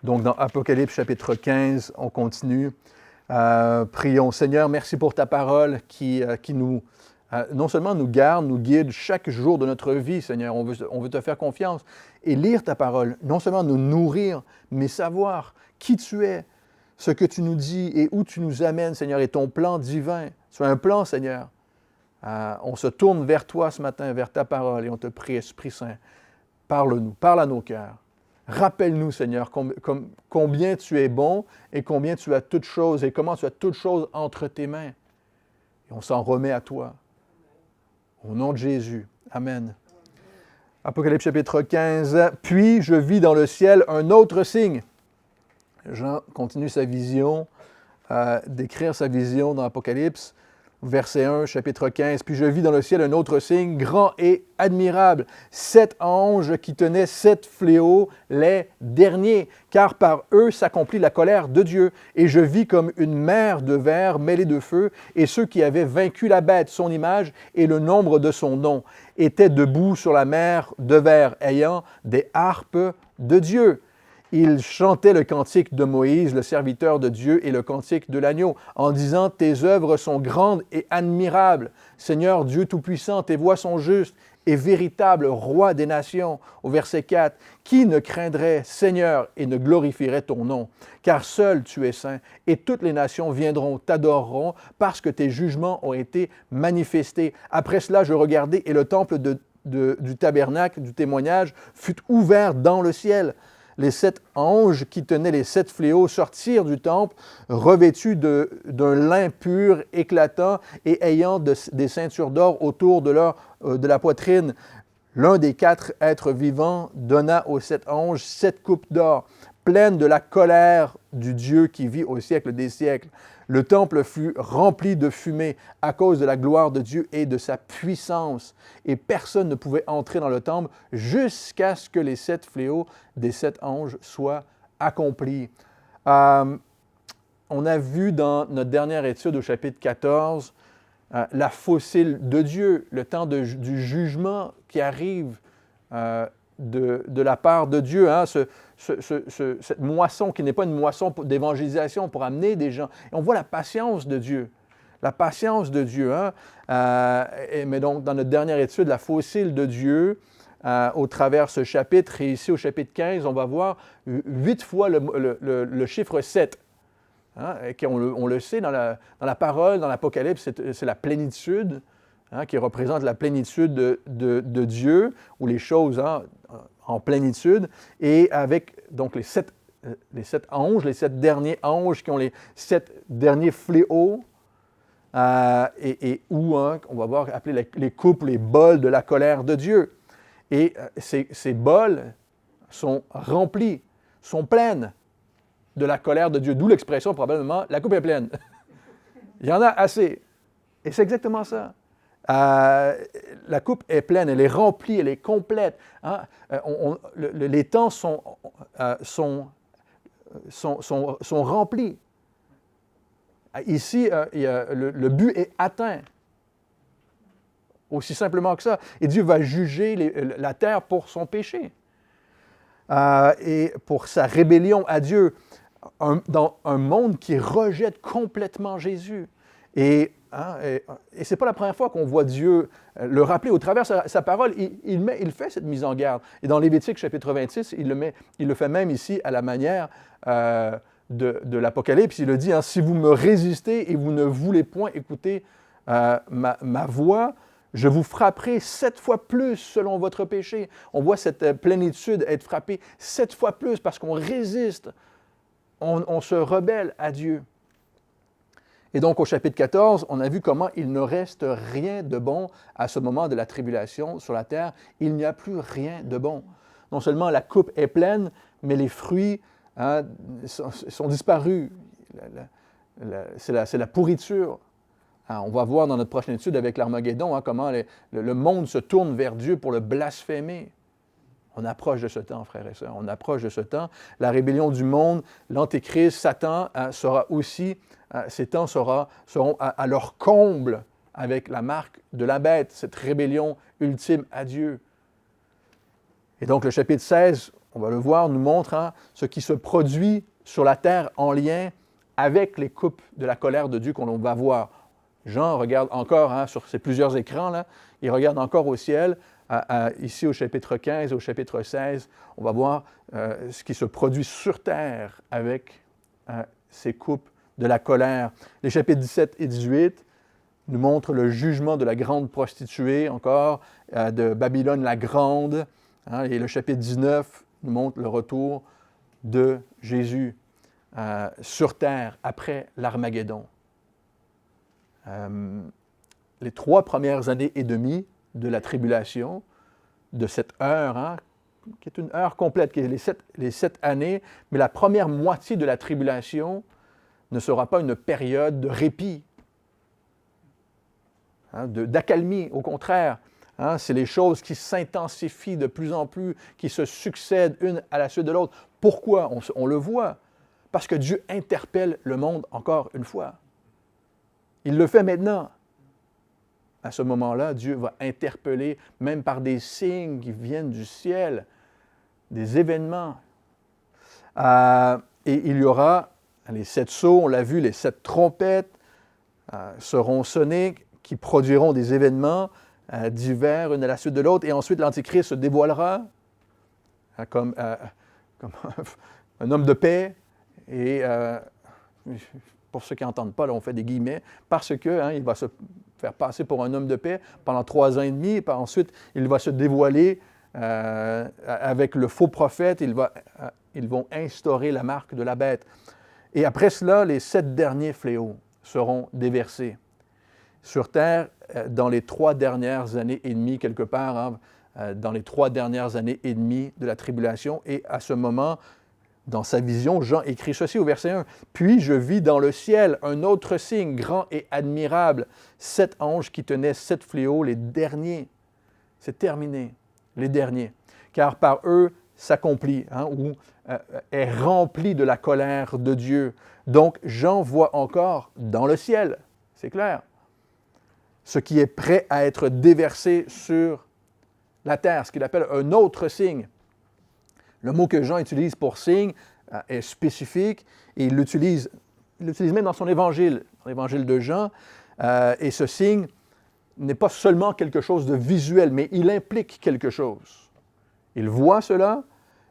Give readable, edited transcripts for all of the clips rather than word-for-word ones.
Donc, dans Apocalypse chapitre 15, on continue. Prions. Seigneur, merci pour ta parole qui nous, non seulement nous garde, nous guide chaque jour de notre vie, Seigneur. On veut te faire confiance et lire ta parole. Non seulement nous nourrir, mais savoir qui tu es, ce que tu nous dis et où tu nous amènes, Seigneur, et ton plan divin. Tu as un plan, Seigneur. On se tourne vers toi ce matin, vers ta parole, et on te prie, Esprit Saint, parle-nous, parle à nos cœurs. Rappelle-nous, Seigneur, combien tu es bon et combien tu as toutes choses et comment tu as toutes choses entre tes mains. Et on s'en remet à toi. Au nom de Jésus. Amen. Apocalypse chapitre 15. « Puis je vis dans le ciel un autre signe. » Jean continue sa vision, d'écrire sa vision dans Apocalypse. Verset 1, chapitre 15. « Puis je vis dans le ciel un autre signe, grand et admirable, 7 anges qui tenaient 7 fléaux, les derniers, car par eux s'accomplit la colère de Dieu. Et je vis comme une mer de verre mêlée de feu, et ceux qui avaient vaincu la bête, son image et le nombre de son nom, étaient debout sur la mer de verre, ayant des harpes de Dieu. Ils chantaient le cantique de Moïse, le serviteur de Dieu, et le cantique de l'agneau, en disant « Tes œuvres sont grandes et admirables. Seigneur Dieu Tout-Puissant, tes voies sont justes et véritables, roi des nations. » Au verset 4, « Qui ne craindrait, Seigneur, et ne glorifierait ton nom? Car seul tu es saint, et toutes les nations viendront, t'adoreront, parce que tes jugements ont été manifestés. Après cela, je regardai, et le temple du tabernacle, du témoignage, fut ouvert dans le ciel. » Les 7 anges qui tenaient les 7 fléaux sortirent du temple, revêtus d'un lin pur, éclatant, et ayant des ceintures d'or autour de la poitrine. L'un des 4 êtres vivants donna aux 7 anges 7 coupes d'or, pleines de la colère du Dieu qui vit au siècle des siècles. Le temple fut rempli de fumée à cause de la gloire de Dieu et de sa puissance. Et personne ne pouvait entrer dans le temple jusqu'à ce que les 7 fléaux des 7 anges soient accomplis. On a vu dans notre dernière étude au chapitre 14 la fossile de Dieu, le temps du jugement qui arrive de la part de Dieu, hein, cette moisson qui n'est pas une moisson d'évangélisation pour amener des gens. Et on voit la patience de Dieu. La patience de Dieu. Hein? Mais donc, dans notre dernière étude, la fossile de Dieu, au travers ce chapitre, et ici au chapitre 15, on va voir 8 fois le chiffre 7. Hein? On le sait dans la parole, dans l'Apocalypse, c'est la plénitude. Hein, qui représente la plénitude de Dieu, ou les choses en plénitude, et avec donc les sept anges, les 7 derniers anges qui ont les 7 derniers fléaux, et où on va voir appeler les coupes, les bols de la colère de Dieu. Et ces bols sont remplis, sont pleines de la colère de Dieu, d'où l'expression probablement « la coupe est pleine ». Il y en a assez. Et c'est exactement ça. La coupe est pleine, elle est remplie, elle est complète. Hein? Les temps sont remplis. Ici, le but est atteint. Aussi simplement que ça. Et Dieu va juger la terre pour son péché et pour sa rébellion à Dieu dans un monde qui rejette complètement Jésus. Et ce n'est pas la première fois qu'on voit Dieu le rappeler. Au travers de sa parole, il fait cette mise en garde. Et dans Lévitique chapitre 26, il le fait même ici à la manière de l'Apocalypse. Il le dit, hein, « Si vous me résistez et vous ne voulez point écouter ma voix, je vous frapperai 7 fois plus selon votre péché. » On voit cette plénitude être frappée 7 fois plus parce qu'on résiste, on se rebelle à Dieu. Et donc, au chapitre 14, on a vu comment il ne reste rien de bon à ce moment de la tribulation sur la terre. Il n'y a plus rien de bon. Non seulement la coupe est pleine, mais les fruits sont disparus. C'est la pourriture. On va voir dans notre prochaine étude avec l'Armageddon comment le monde se tourne vers Dieu pour le blasphémer. On approche de ce temps, frères et sœurs. On approche de ce temps. La rébellion du monde, l'Antéchrist, Satan sera aussi, ces temps seront à leur comble avec la marque de la bête, cette rébellion ultime à Dieu. Et donc le chapitre 16, on va le voir, nous montre ce qui se produit sur la terre en lien avec les coupes de la colère de Dieu qu'on va voir. Jean regarde encore sur ces plusieurs écrans, là, il regarde encore au ciel. Ici au chapitre 15, au chapitre 16, on va voir ce qui se produit sur terre avec ces coupes de la colère. Les chapitres 17 et 18 nous montrent le jugement de la grande prostituée, encore, de Babylone la Grande. Et le chapitre 19 nous montre le retour de Jésus sur terre après l'Armageddon. Les 3 premières années et demie de la tribulation, de cette heure, qui est une heure complète, qui est les 7 années, mais la première moitié de la tribulation ne sera pas une période de répit, d'accalmie. Au contraire, c'est les choses qui s'intensifient de plus en plus, qui se succèdent une à la suite de l'autre. Pourquoi? On le voit. Parce que Dieu interpelle le monde encore une fois. Il le fait maintenant. À ce moment-là, Dieu va interpeller, même par des signes qui viennent du ciel, des événements. Et il y aura les 7 sceaux, on l'a vu, les 7 trompettes seront sonnées, qui produiront des événements divers, une à la suite de l'autre, et ensuite l'Antichrist se dévoilera comme un homme de paix, et pour ceux qui n'entendent pas, là, on fait des guillemets, parce que il va se faire passer pour un homme de paix pendant 3 ans et demi, et ensuite il va se dévoiler avec le faux prophète, ils vont instaurer la marque de la bête. Et après cela, les 7 derniers fléaux seront déversés sur terre dans les 3 dernières années et demie, quelque part, dans les 3 dernières années et demie de la tribulation. Et à ce moment, dans sa vision, Jean écrit ceci au verset 1. « Puis je vis dans le ciel un autre signe grand et admirable, 7 anges qui tenaient 7 fléaux, les derniers. » C'est terminé, les derniers. Car par eux s'accomplit, ou est rempli de la colère de Dieu. Donc Jean voit encore dans le ciel, c'est clair, ce qui est prêt à être déversé sur la terre, ce qu'il appelle un autre signe. Le mot que Jean utilise pour signe est spécifique et il l'utilise même dans son évangile, dans l'évangile de Jean. Et ce signe n'est pas seulement quelque chose de visuel, mais il implique quelque chose. Il voit cela,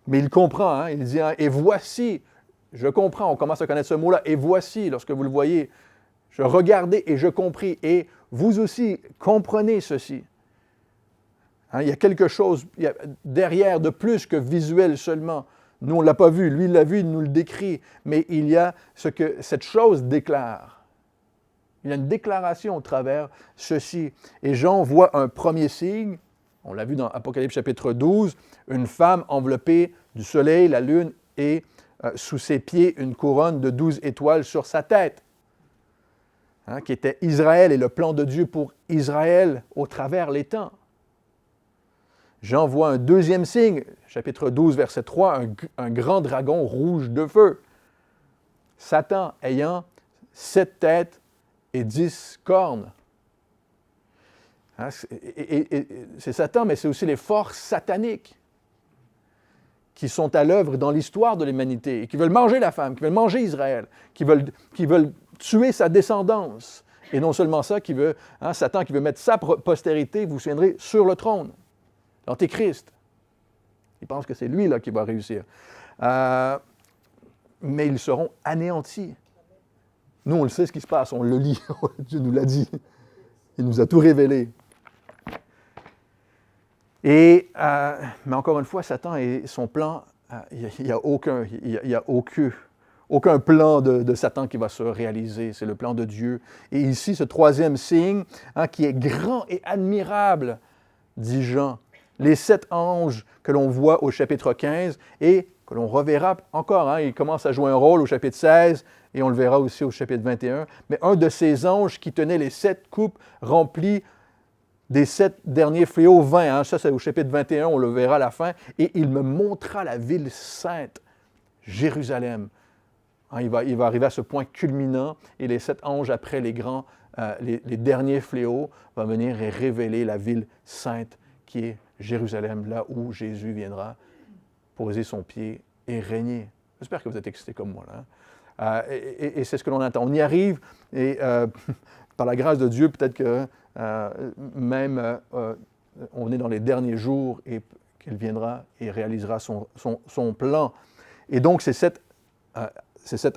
mais il comprend. Il dit, et voici, je comprends, on commence à connaître ce mot-là, et voici, lorsque vous le voyez, je regardais et je compris, et vous aussi comprenez ceci. Il y a quelque chose derrière de plus que visuel seulement. Nous, on ne l'a pas vu. Lui, il l'a vu, il nous le décrit. Mais il y a ce que cette chose déclare. Il y a une déclaration au travers ceci. Et Jean voit un premier signe. On l'a vu dans Apocalypse chapitre 12. Une femme enveloppée du soleil, la lune, et sous ses pieds, une couronne de 12 étoiles sur sa tête. Qui était Israël et le plan de Dieu pour Israël au travers les temps. Jean voit un deuxième signe, chapitre 12, verset 3, un grand dragon rouge de feu. Satan ayant 7 têtes et 10 cornes. C'est Satan, mais c'est aussi les forces sataniques qui sont à l'œuvre dans l'histoire de l'humanité et qui veulent manger la femme, qui veulent manger Israël, qui veulent tuer sa descendance. Et non seulement ça, Satan qui veut mettre sa postérité, vous vous souviendrez, sur le trône. L'Antéchrist. Il pense que c'est lui là, qui va réussir. Mais ils seront anéantis. Nous, on le sait ce qui se passe, on le lit. Dieu nous l'a dit. Il nous a tout révélé. Mais encore une fois, Satan et son plan, il n'y a aucun plan de Satan qui va se réaliser. C'est le plan de Dieu. Et ici, ce troisième signe, qui est grand et admirable, dit Jean, les 7 anges que l'on voit au chapitre 15 et que l'on reverra encore. Il commence à jouer un rôle au chapitre 16 et on le verra aussi au chapitre 21. Mais un de ces anges qui tenait les 7 coupes remplies des 7 derniers fléaux 20. Ça, c'est au chapitre 21, on le verra à la fin. Et il me montra la ville sainte, Jérusalem. Il va arriver à ce point culminant et les 7 anges après les derniers fléaux vont venir et révéler la ville sainte qui est Jérusalem, là où Jésus viendra poser son pied et régner. J'espère que vous êtes excités comme moi, là. Et c'est ce que l'on attend. On y arrive, et par la grâce de Dieu, peut-être que même on est dans les derniers jours et qu'il viendra et réalisera son plan. Et donc, c'est cet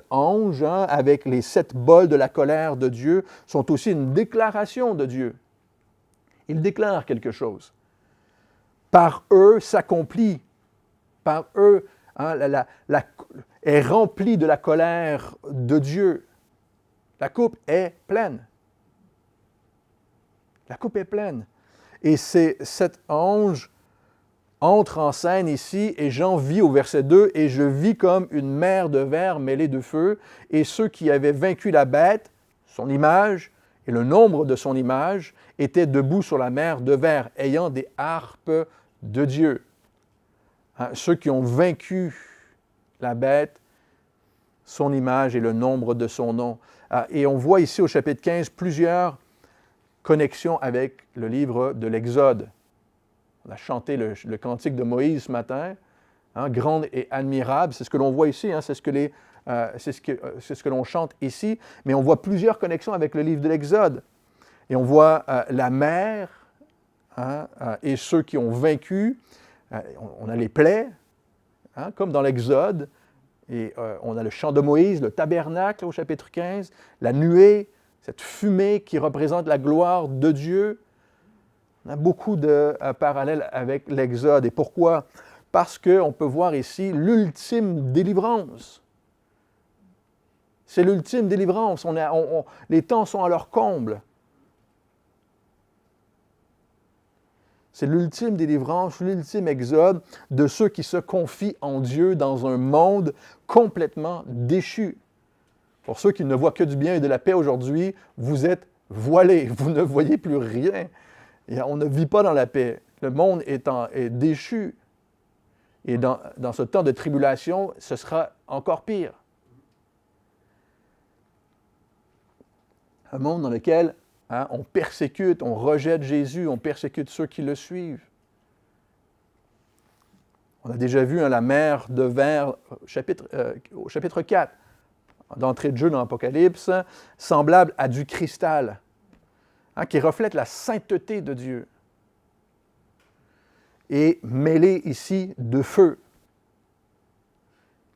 ange, hein, avec les 7 bols de la colère de Dieu, sont aussi une déclaration de Dieu. Il déclare quelque chose. Par eux s'accomplit. Par eux, hein, est remplie de la colère de Dieu. La coupe est pleine. La coupe est pleine. Et cet ange entre en scène ici, et Jean vit au verset 2, « Et je vis comme une mer de verre mêlée de feu, et ceux qui avaient vaincu la bête, son image, et le nombre de son image, étaient debout sur la mer de verre, ayant des harpes de Dieu. » Hein, ceux qui ont vaincu la bête, son image et le nombre de son nom. Et on voit ici au chapitre 15 plusieurs connexions avec le livre de l'Exode. On a chanté le cantique de Moïse ce matin, hein, grande et admirable, c'est ce que l'on voit ici, hein, c'est ce que l'on chante ici, mais on voit plusieurs connexions avec le livre de l'Exode. Et on voit la mer, hein, et ceux qui ont vaincu, on a les plaies, hein, comme dans l'Exode, et on a le chant de Moïse, le tabernacle au chapitre 15, la nuée, cette fumée qui représente la gloire de Dieu. On a beaucoup de parallèles avec l'Exode. Et pourquoi? Parce qu'on peut voir ici l'ultime délivrance. C'est l'ultime délivrance. Les temps sont à leur comble. C'est l'ultime délivrance, l'ultime exode de ceux qui se confient en Dieu dans un monde complètement déchu. Pour ceux qui ne voient que du bien et de la paix aujourd'hui, vous êtes voilés, vous ne voyez plus rien. Et on ne vit pas dans la paix. Le monde est déchu. Et dans ce temps de tribulation, ce sera encore pire. Un monde dans lequel on persécute, on rejette Jésus, on persécute ceux qui le suivent. On a déjà vu la mer de verre au chapitre 4, d'entrée de jeu dans l'Apocalypse, semblable à du cristal, qui reflète la sainteté de Dieu. Et mêlé ici de feu,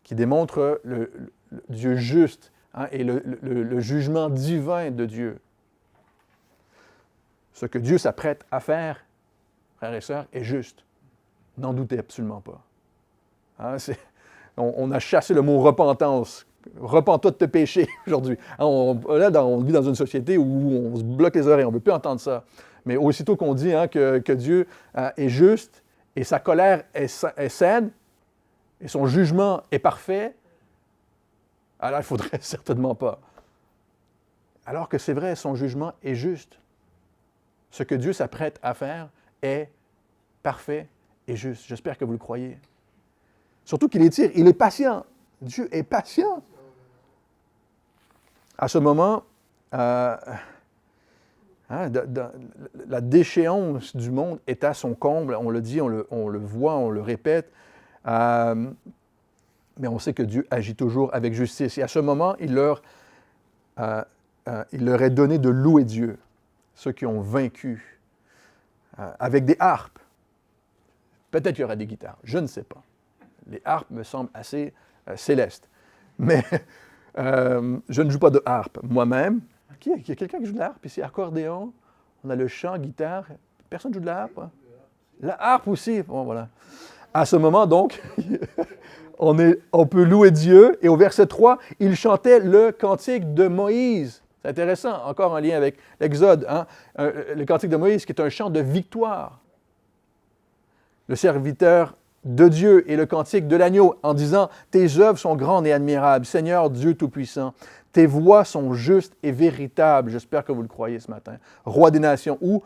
qui démontre le Dieu juste, et le jugement divin de Dieu. Ce que Dieu s'apprête à faire, frères et sœurs, est juste. N'en doutez absolument pas. On a chassé le mot repentance. Repens-toi de tes péchés aujourd'hui. On vit dans une société où on se bloque les oreilles, on ne veut plus entendre ça. Mais aussitôt qu'on dit que Dieu est juste et sa colère est saine et son jugement est parfait, alors il ne faudrait certainement pas. Alors que c'est vrai, son jugement est juste. Ce que Dieu s'apprête à faire est parfait et juste. J'espère que vous le croyez. Surtout qu'il étire, il est patient. Dieu est patient. À ce moment, la déchéance du monde est à son comble. On le dit, on le voit, on le répète. Mais on sait que Dieu agit toujours avec justice. Et à ce moment, il leur est donné de louer Dieu, ceux qui ont vaincu, avec des harpes. Peut-être qu'il y aura des guitares, je ne sais pas. Les harpes me semblent assez célestes. Mais je ne joue pas de harpe moi-même. Il y a quelqu'un qui joue de la harpe ici? Accordéon, on a le chant, guitare. Personne ne joue de la harpe? Hein? La harpe aussi. Bon, voilà. À ce moment, donc, on peut louer Dieu. Et au verset 3, il chantait le cantique de Moïse. C'est intéressant, encore en lien avec l'Exode. Le cantique de Moïse qui est un chant de victoire. Le serviteur de Dieu et le cantique de l'agneau en disant « Tes œuvres sont grandes et admirables, Seigneur Dieu Tout-Puissant. Tes voies sont justes et véritables. » J'espère que vous le croyez ce matin. Roi des nations, ou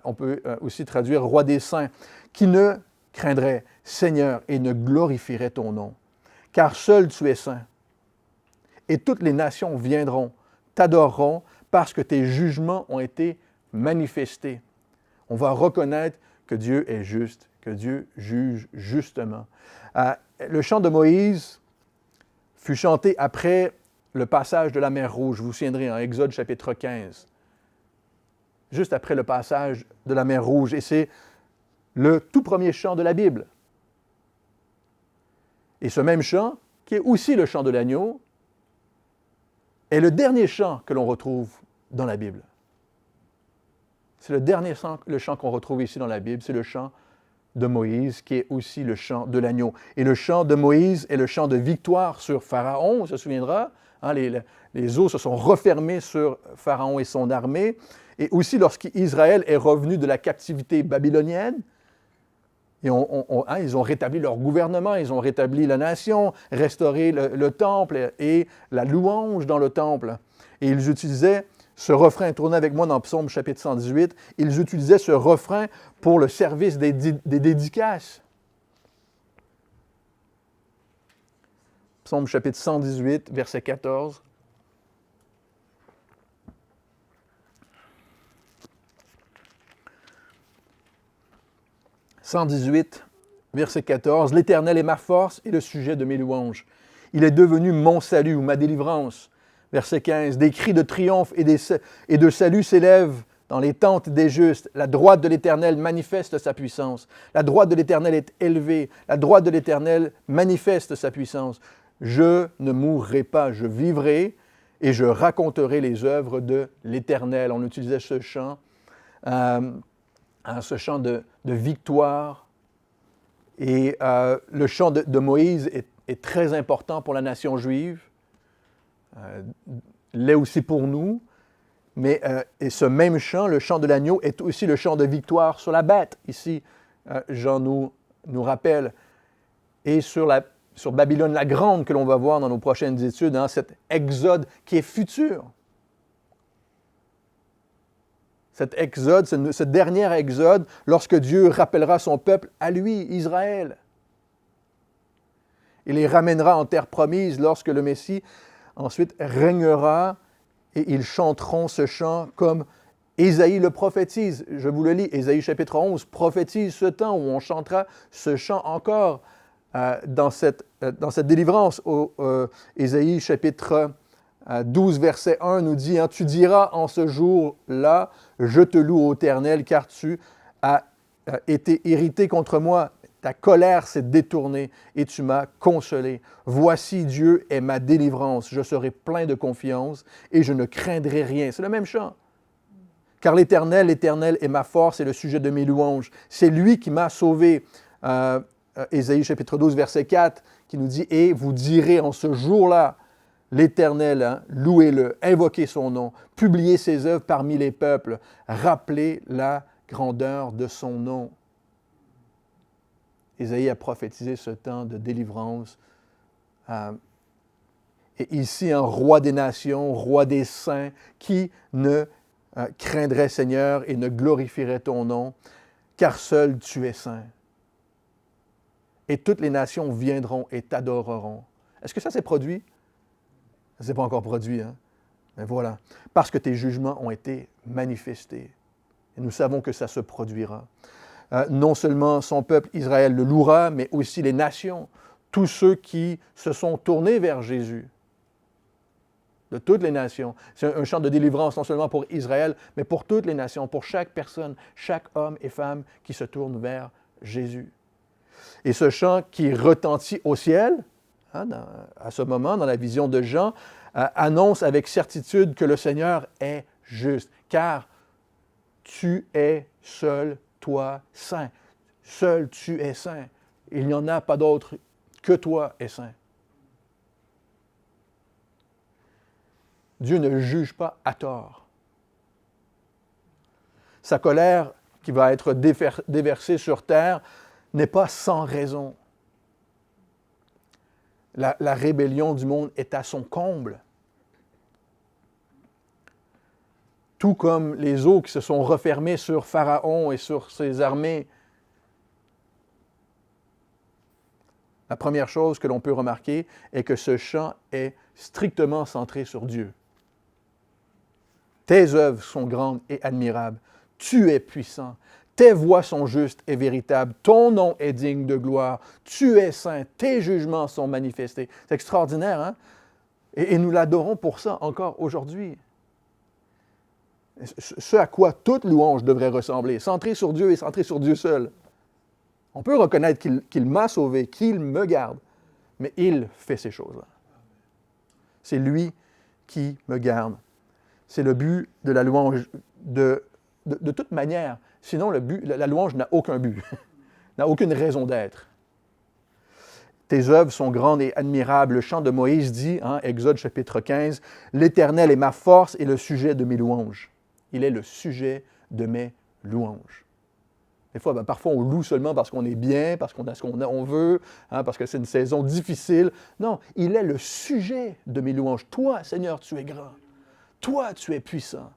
on peut aussi traduire Roi des saints, qui ne craindrait Seigneur et ne glorifierait ton nom. Car seul tu es saint. Et toutes les nations viendront, t'adoreront, parce que tes jugements ont été manifestés. On va reconnaître que Dieu est juste, que Dieu juge justement. Le chant de Moïse fut chanté après le passage de la mer Rouge. Vous vous souviendrez en Exode chapitre 15. Juste après le passage de la mer Rouge. Et c'est le tout premier chant de la Bible. Et ce même chant, qui est aussi le chant de l'agneau, est le dernier chant que l'on retrouve dans la Bible. C'est le dernier chant, le chant qu'on retrouve ici dans la Bible, c'est le chant de Moïse, qui est aussi le chant de l'agneau. Et le chant de Moïse est le chant de victoire sur Pharaon, on se souviendra. Hein, les eaux se sont refermées sur Pharaon et son armée. Et aussi lorsqu'Israël est revenu de la captivité babylonienne, et ils ont rétabli leur gouvernement, ils ont rétabli la nation, restauré le temple et la louange dans le temple. Et ils utilisaient ce refrain, tournez avec moi dans Psaume chapitre 118, ils utilisaient ce refrain pour le service des dédicaces. Psaume chapitre 118, verset 14. « 118, verset 14. « L'Éternel est ma force et le sujet de mes louanges. Il est devenu mon salut ou ma délivrance. » Verset 15. « Des cris de triomphe et de salut s'élèvent dans les tentes des justes. La droite de l'Éternel manifeste sa puissance. La droite de l'Éternel est élevée. La droite de l'Éternel manifeste sa puissance. Je ne mourrai pas, je vivrai et je raconterai les œuvres de l'Éternel. » On utilisait ce chant de victoire. Et le chant de Moïse est très important pour la nation juive. L'est aussi pour nous. Mais et ce même chant, le chant de l'agneau, est aussi le chant de victoire sur la bête. Ici, Jean nous rappelle. Et sur Babylone la Grande, que l'on va voir dans nos prochaines études, hein, cet exode qui est futur. Cet exode, ce dernier exode, lorsque Dieu rappellera son peuple à lui, Israël. Il les ramènera en terre promise lorsque le Messie ensuite régnera et ils chanteront ce chant comme Ésaïe le prophétise. Je vous le lis, Ésaïe chapitre 11 prophétise ce temps où on chantera ce chant encore dans cette délivrance. Ésaïe chapitre 12, verset 1 nous dit, hein, « Tu diras en ce jour-là, je te loue, ô Éternel, car tu as été irrité contre moi. Ta colère s'est détournée et tu m'as consolé. Voici, Dieu est ma délivrance. Je serai plein de confiance et je ne craindrai rien. » C'est le même chant. « Car l'Éternel est ma force et le sujet de mes louanges. C'est lui qui m'a sauvé. » Ésaïe chapitre 12, verset 4, qui nous dit, « Et vous direz en ce jour-là, l'Éternel, hein, louez-le, invoquez son nom, publiez ses œuvres parmi les peuples, rappelez la grandeur de son nom. » Ésaïe a prophétisé ce temps de délivrance. Et ici, un roi des nations, roi des saints, qui ne craindrait Seigneur et ne glorifierait ton nom, car seul tu es saint. Et toutes les nations viendront et t'adoreront. Est-ce que ça s'est produit? Ça ne s'est pas encore produit, hein? Mais voilà. Parce que tes jugements ont été manifestés. Et nous savons que ça se produira. Non seulement son peuple Israël le louera, mais aussi les nations, tous ceux qui se sont tournés vers Jésus, de toutes les nations. C'est un chant de délivrance non seulement pour Israël, mais pour toutes les nations, pour chaque personne, chaque homme et femme qui se tourne vers Jésus. Et ce chant qui retentit au ciel, hein, à ce moment, dans la vision de Jean, annonce avec certitude que le Seigneur est juste, car tu es seul, toi, saint. Seul tu es saint. Il n'y en a pas d'autre que toi est saint. Dieu ne juge pas à tort. Sa colère qui va être déversée sur terre n'est pas sans raison. La rébellion du monde est à son comble. Tout comme les eaux qui se sont refermées sur Pharaon et sur ses armées. La première chose que l'on peut remarquer est que ce chant est strictement centré sur Dieu. Tes œuvres sont grandes et admirables. Tu es puissant. Tes voies sont justes et véritables. Ton nom est digne de gloire. Tu es saint. Tes jugements sont manifestés. C'est extraordinaire, hein? Et nous l'adorons pour ça encore aujourd'hui. Ce à quoi toute louange devrait ressembler. Centré sur Dieu et centré sur Dieu seul. On peut reconnaître qu'il m'a sauvé, qu'il me garde, mais il fait ces choses-là. C'est lui qui me garde. C'est le but de la louange de toute manière. Sinon, la louange n'a aucun but, n'a aucune raison d'être. Tes œuvres sont grandes et admirables. Le chant de Moïse dit, Exode chapitre 15, « L'Éternel est ma force et le sujet de mes louanges. » Il est le sujet de mes louanges. Des fois, parfois, on loue seulement parce qu'on est bien, parce qu'on a ce qu'on veut, parce que c'est une saison difficile. Non, il est le sujet de mes louanges. Toi, Seigneur, tu es grand. Toi, tu es puissant.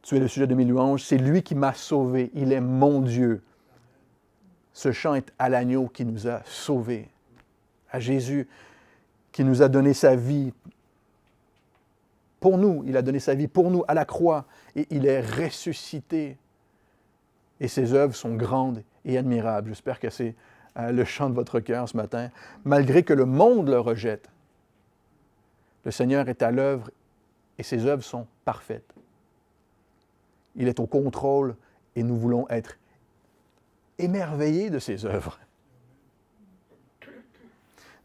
Tu es le sujet de mes louanges. C'est lui qui m'a sauvé. Il est mon Dieu. Ce chant est à l'agneau qui nous a sauvés. À Jésus qui nous a donné sa vie pour nous. Il a donné sa vie pour nous à la croix et il est ressuscité. Et ses œuvres sont grandes et admirables. J'espère que c'est le chant de votre cœur ce matin. Malgré que le monde le rejette, le Seigneur est à l'œuvre et ses œuvres sont parfaites. Il est au contrôle et nous voulons être émerveillés de ses œuvres.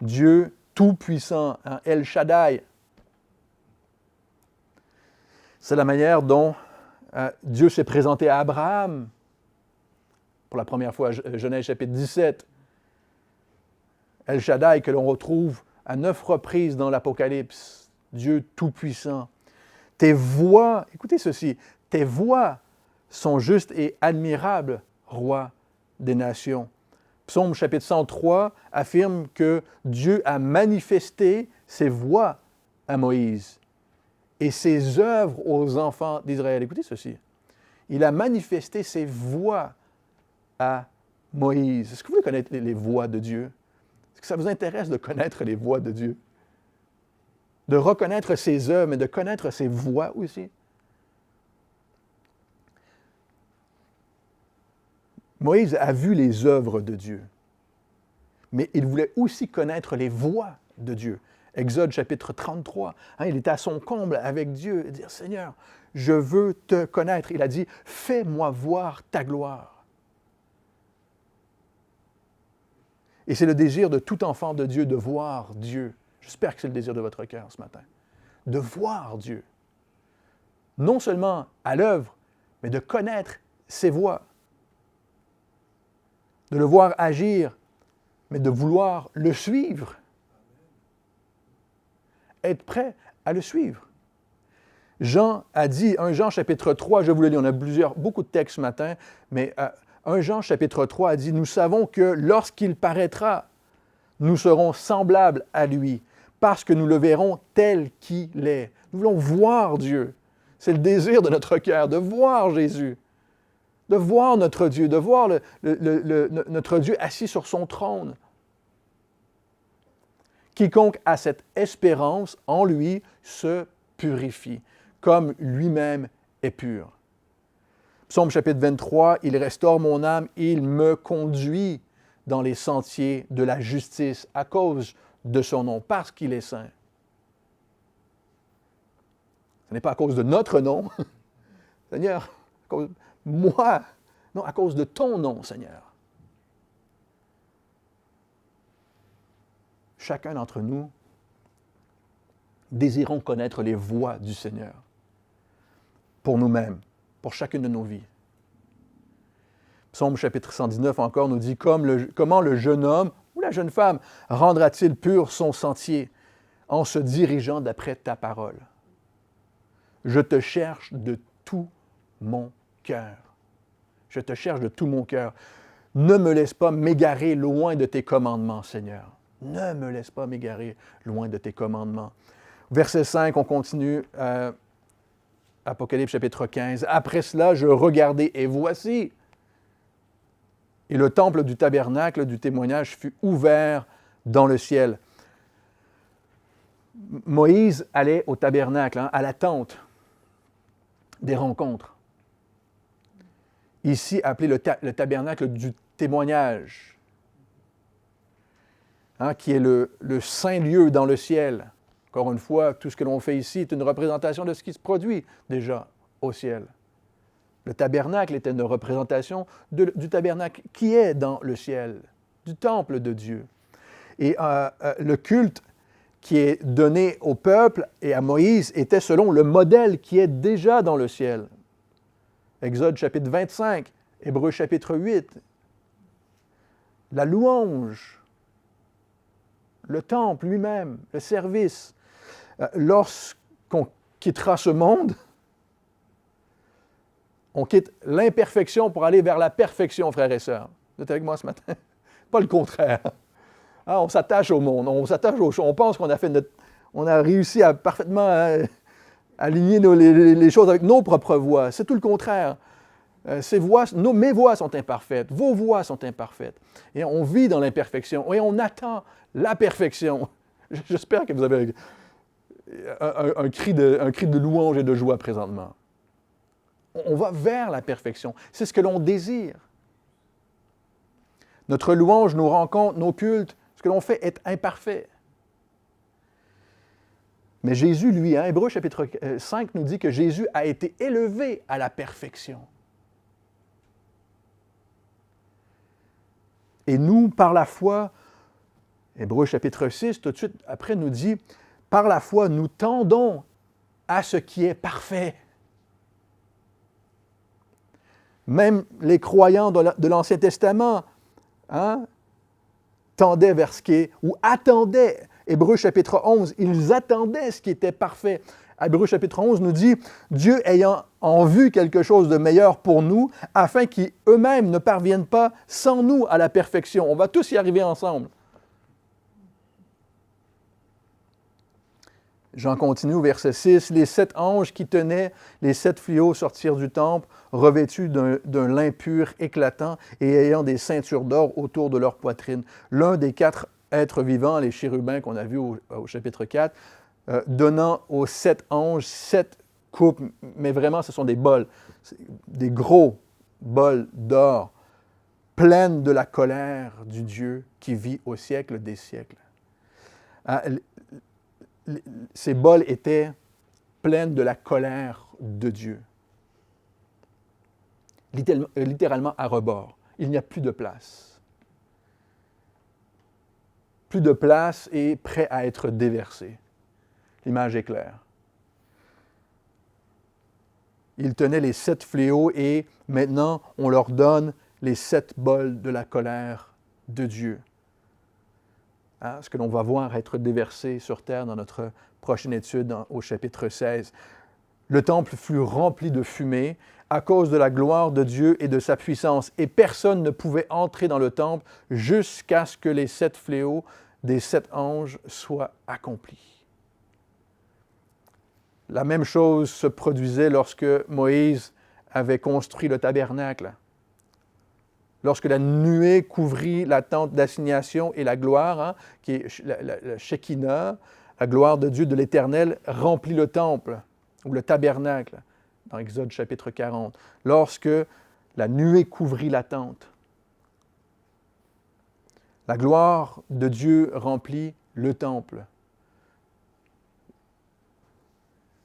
Dieu Tout-Puissant, El Shaddai. C'est la manière dont Dieu s'est présenté à Abraham pour la première fois, Genèse chapitre 17. El Shaddai que l'on retrouve à 9 reprises dans l'Apocalypse. Dieu Tout-Puissant. Tes voies, écoutez ceci, tes voies sont justes et admirables, roi des nations. Psaume chapitre 103 affirme que Dieu a manifesté ses voies à Moïse et ses œuvres aux enfants d'Israël. Écoutez ceci. Il a manifesté ses voies à Moïse. Est-ce que vous voulez connaître les voies de Dieu? Est-ce que ça vous intéresse de connaître les voies de Dieu? De reconnaître ses œuvres, mais de connaître ses voies aussi? Moïse a vu les œuvres de Dieu, mais il voulait aussi connaître les voies de Dieu. Exode chapitre 33, il était à son comble avec Dieu, et dire « Seigneur, je veux te connaître. » Il a dit « Fais-moi voir ta gloire. » Et c'est le désir de tout enfant de Dieu de voir Dieu. J'espère que c'est le désir de votre cœur ce matin. De voir Dieu. Non seulement à l'œuvre, mais de connaître ses voies. De le voir agir, mais de vouloir le suivre. Être prêt à le suivre. Jean a dit, 1 Jean chapitre 3, je vous le lis, on a beaucoup de textes ce matin, mais 1 Jean chapitre 3 a dit, « Nous savons que lorsqu'il paraîtra, nous serons semblables à lui, parce que nous le verrons tel qu'il est. » Nous voulons voir Dieu. C'est le désir de notre cœur, de voir Jésus. De voir notre Dieu, de voir notre Dieu assis sur son trône. Quiconque a cette espérance en lui se purifie, comme lui-même est pur. Psaume chapitre 23, « Il restaure mon âme, il me conduit dans les sentiers de la justice à cause de son nom, parce qu'il est saint. » Ce n'est pas à cause de notre nom, Seigneur, à cause moi, non, à cause de ton nom, Seigneur. Chacun d'entre nous désirons connaître les voies du Seigneur pour nous-mêmes, pour chacune de nos vies. Psaume chapitre 119 encore nous dit « Comment le jeune homme ou la jeune femme rendra-t-il pur son sentier en se dirigeant d'après ta parole? Je te cherche de tout mon cœur. Je te cherche de tout mon cœur. Ne me laisse pas m'égarer loin de tes commandements, Seigneur. Ne me laisse pas m'égarer loin de tes commandements. » Verset 5, on continue, Apocalypse chapitre 15. « Après cela, je regardai et voici, et le temple du tabernacle du témoignage fut ouvert dans le ciel. » Moïse allait au tabernacle, à la tente. des rencontres. Ici, appelé le tabernacle du témoignage, hein, qui est le saint lieu dans le ciel. Encore une fois, tout ce que l'on fait ici est une représentation de ce qui se produit déjà au ciel. Le tabernacle était une représentation du tabernacle qui est dans le ciel, du temple de Dieu. Et le culte qui est donné au peuple et à Moïse était selon le modèle qui est déjà dans le ciel. Exode chapitre 25, Hébreux chapitre 8. La louange, le temple lui-même, le service. Lorsqu'on quittera ce monde, on quitte l'imperfection pour aller vers la perfection, frères et sœurs. Vous êtes avec moi ce matin? Pas le contraire. Ah, on s'attache au monde, on s'attache aux choses. On pense qu'on a on a réussi à parfaitement aligner les choses avec nos propres voies. C'est tout le contraire. Mes voies sont imparfaites, vos voies sont imparfaites. Et on vit dans l'imperfection et on attend la perfection. J'espère que vous avez un cri de louange et de joie présentement. On va vers la perfection. C'est ce que l'on désire. Notre louange, nos rencontres, nos cultes, ce que l'on fait est imparfait. Mais Jésus, lui, hein, Hébreux chapitre 5 nous dit que Jésus a été élevé à la perfection. Et nous, par la foi, Hébreux chapitre 6, tout de suite après, nous dit, par la foi, nous tendons à ce qui est parfait. Même les croyants de l'Ancien Testament, hein, tendaient vers ce qui est, ou attendaient, Hébreux chapitre 11, ils attendaient ce qui était parfait. Hébreux chapitre 11 nous dit, Dieu ayant en vue quelque chose de meilleur pour nous, afin qu'eux-mêmes ne parviennent pas sans nous à la perfection. On va tous y arriver ensemble. J'en continue au verset 6. Les 7 anges qui tenaient les 7 fléaux sortirent du temple, revêtus d'un lin pur éclatant et ayant des ceintures d'or autour de leur poitrine. L'un des 4 êtres vivants, les chérubins qu'on a vus au chapitre 4, donnant aux 7 anges 7 coupes, mais vraiment ce sont des bols, des gros bols d'or, pleines de la colère du Dieu qui vit au siècle des siècles. Ces bols étaient pleines de la colère de Dieu. Littéralement à rebord. Il n'y a plus de place. Plus de place et prêt à être déversé. L'image est claire. Ils tenaient les 7 fléaux et maintenant on leur donne les 7 bols de la colère de Dieu. Hein, ce que l'on va voir être déversé sur terre dans notre prochaine étude au chapitre 16. Le temple fut rempli de fumée à cause de la gloire de Dieu et de sa puissance, et personne ne pouvait entrer dans le temple jusqu'à ce que les 7 fléaux des 7 anges soient accomplis. La même chose se produisait lorsque Moïse avait construit le tabernacle. Lorsque la nuée couvrit la tente d'assignation et la gloire, hein, qui est la Shekinah, la gloire de Dieu de l'Éternel, remplit le temple, ou le tabernacle, dans Exode chapitre 40. Lorsque la nuée couvrit la tente, la gloire de Dieu remplit le temple.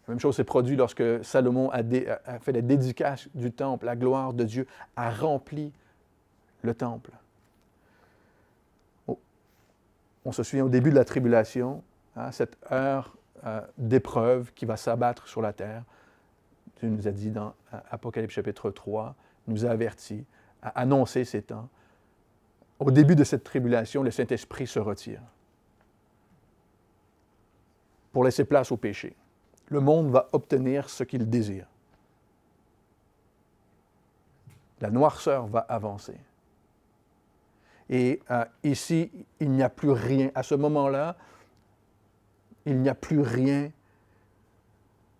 La même chose s'est produite lorsque Salomon a fait la dédicace du temple. La gloire de Dieu a rempli le temple. On se souvient au début de la tribulation, hein, cette heure d'épreuve qui va s'abattre sur la terre. Dieu nous a dit dans Apocalypse chapitre 3, nous a avertis, a annoncé ces temps. Au début de cette tribulation, le Saint-Esprit se retire pour laisser place au péché. Le monde va obtenir ce qu'il désire. La noirceur va avancer. Et ici, il n'y a plus rien. À ce moment-là, il n'y a plus rien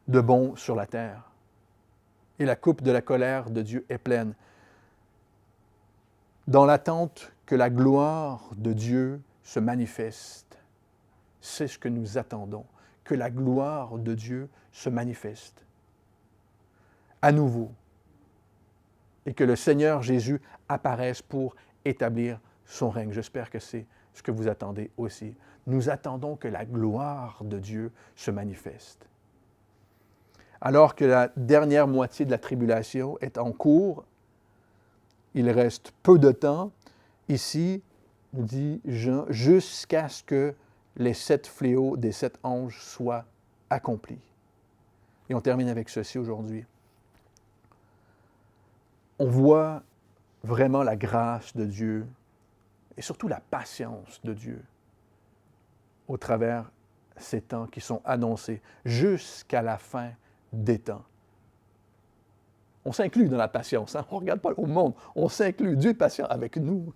de bon sur la terre. Et la coupe de la colère de Dieu est pleine. Dans l'attente que la gloire de Dieu se manifeste, c'est ce que nous attendons, que la gloire de Dieu se manifeste. à nouveau et que le Seigneur Jésus apparaisse pour établir son règne. J'espère que c'est ce que vous attendez aussi. Nous attendons que la gloire de Dieu se manifeste. Alors que la dernière moitié de la tribulation est en cours, il reste peu de temps. Ici, nous dit Jean, jusqu'à ce que les 7 fléaux des 7 anges soient accomplis. Et on termine avec ceci aujourd'hui. On voit vraiment la grâce de Dieu et surtout la patience de Dieu au travers ces temps qui sont annoncés jusqu'à la fin des temps. On s'inclut dans la patience. Hein? On ne regarde pas au monde. On s'inclut. Dieu est patient avec nous.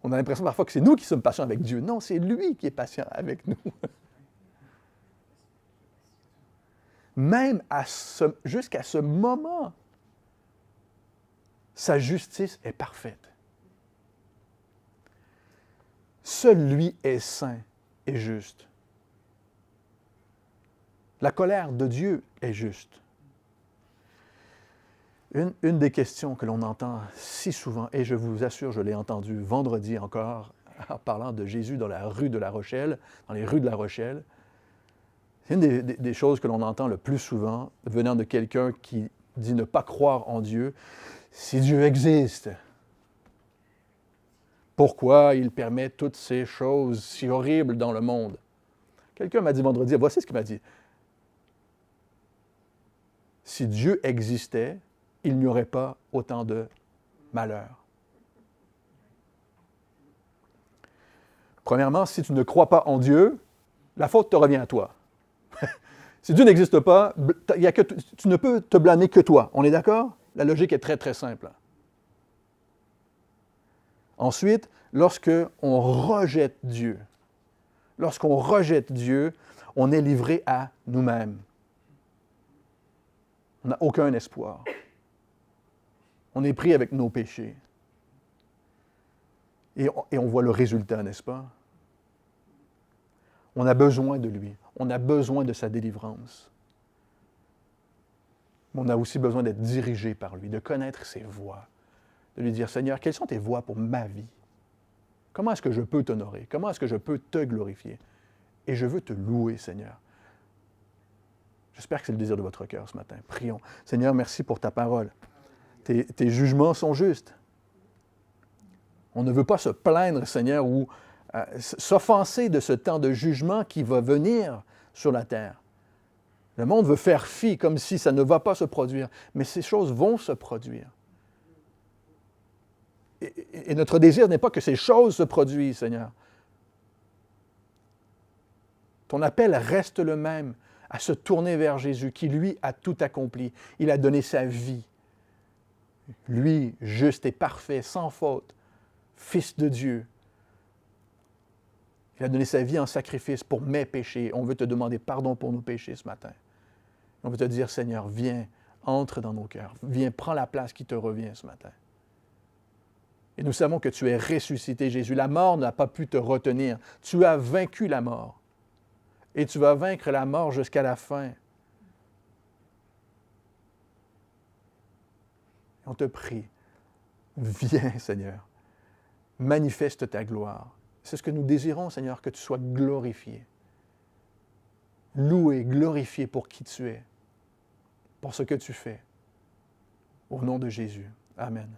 On a l'impression parfois que c'est nous qui sommes patients avec Dieu. Non, c'est lui qui est patient avec nous. Même jusqu'à ce moment, sa justice est parfaite. Seul lui est saint et juste. La colère de Dieu est juste. Une des questions que l'on entend si souvent, et je vous assure, je l'ai entendu vendredi encore, en parlant de Jésus dans la rue de La Rochelle, dans les rues de La Rochelle, c'est une des choses que l'on entend le plus souvent venant de quelqu'un qui dit ne pas croire en Dieu. Si Dieu existe, pourquoi il permet toutes ces choses si horribles dans le monde? Quelqu'un m'a dit vendredi, voici ce qu'il m'a dit. Si Dieu existait, il n'y aurait pas autant de malheur. Premièrement, si tu ne crois pas en Dieu, la faute te revient à toi. Si Dieu n'existe pas, tu ne peux te blâmer que toi. On est d'accord? La logique est très, très simple. Ensuite, lorsqu'on rejette Dieu, on est livré à nous-mêmes. On n'a aucun espoir. On est pris avec nos péchés. Et on voit le résultat, n'est-ce pas? On a besoin de lui. On a besoin de sa délivrance. Mais on a aussi besoin d'être dirigé par lui, de connaître ses voies, de lui dire, Seigneur, quelles sont tes voies pour ma vie? Comment est-ce que je peux t'honorer? Comment est-ce que je peux te glorifier? Et je veux te louer, Seigneur. J'espère que c'est le désir de votre cœur ce matin. Prions. Seigneur, merci pour ta parole. Tes jugements sont justes. On ne veut pas se plaindre, Seigneur, ou s'offenser de ce temps de jugement qui va venir sur la terre. Le monde veut faire fi comme si ça ne va pas se produire, mais ces choses vont se produire. Et notre désir n'est pas que ces choses se produisent, Seigneur. Ton appel reste le même, à se tourner vers Jésus, qui, lui, a tout accompli. Il a donné sa vie. Lui, juste et parfait, sans faute, Fils de Dieu. Il a donné sa vie en sacrifice pour mes péchés. On veut te demander pardon pour nos péchés ce matin. On veut te dire, Seigneur, viens, entre dans nos cœurs. Viens, prends la place qui te revient ce matin. Et nous savons que tu es ressuscité, Jésus. La mort n'a pas pu te retenir. Tu as vaincu la mort. Et tu vas vaincre la mort jusqu'à la fin. On te prie, viens, Seigneur. Manifeste ta gloire. C'est ce que nous désirons, Seigneur, que tu sois glorifié. Loué, glorifié pour qui tu es, pour ce que tu fais. Au nom de Jésus. Amen.